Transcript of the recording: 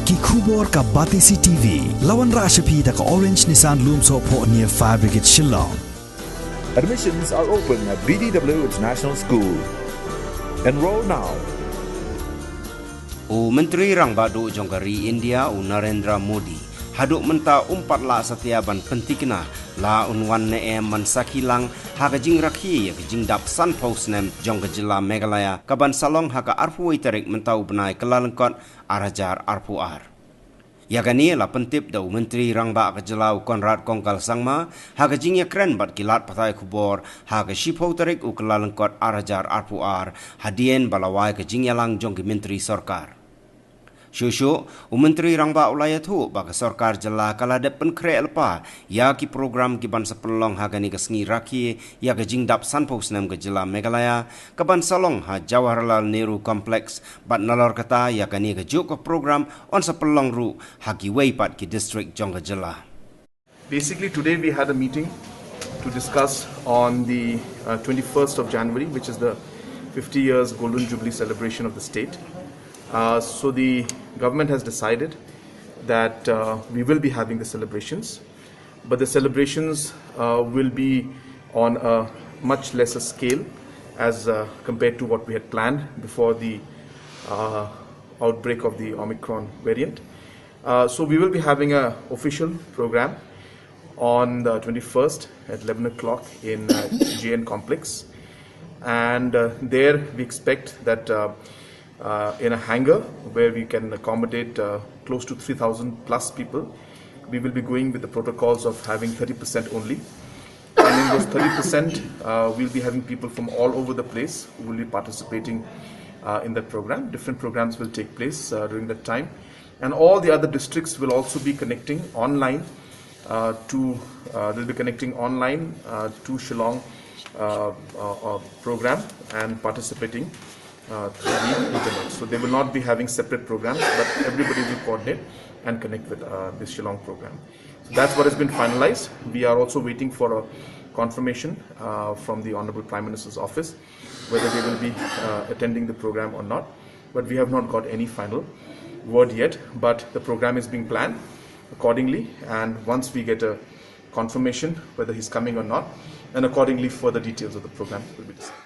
ki khubor ka Batisi TV lawan Rashapi da ka Orange Nissan Lumso po near Fire Brigade Shillong. Admissions are open at BDW International School. Enroll now. Menteri Rangbadu Jongkari India Narendra Modi haduk menta la setiaban pentikna la unwan ne mansakilang haga jing rakhi ya jing dap san posnem jongka jila Meghalaya kaban salong haga arpu iterik menta ubnai kelalengkot arajar arpu ar. Yagani la pentip da Menteri Rangba Kejelau Konrad Kongkal Sangma haga jing ya keren bat kilat patai kubor haga shipo terik u kelalengkot arajar arpu ar hadien balawai ke jing yalang jongki Menteri Sorkar. Shushu, Menteri Rangba Ulaya tu baka Sorkar jela kala depen kre elpa ya ki program ki ban sepelong hagani kesngi raki ya ke jingdap sanpos nem ke jela Meghalaya ke ban salong ha Jawaharlal Nehru Complex bat nalor kata ya kani ke juk ke program on sepelong ru haki weipat ki district jong ke jela. Basically today we had a meeting to discuss on the 21st of January, which is the 50 years Golden Jubilee celebration of the state. So the government has decided that we will be having the celebrations, but the celebrations will be on a much lesser scale as compared to what we had planned before the outbreak of the Omicron variant. So we will be having an official program on the 21st at 11 o'clock in JN Complex, and there we expect that in a hangar where we can accommodate close to 3,000 plus people, we will be going with the protocols of having 30% only. And in those 30%, we'll be having people from all over the place who will be participating in that program. Different programs will take place during that time. And all the other districts will also be connecting online to Shillong program and participating through the internet. So they will not be having separate programs, but everybody will coordinate and connect with this Shillong program. So that's what has been finalized. We are also waiting for a confirmation from the Honorable Prime Minister's office whether they will be attending the program or not. But we have not got any final word yet, but the program is being planned accordingly, and once we get a confirmation whether he's coming or not, then accordingly further details of the program will be decided.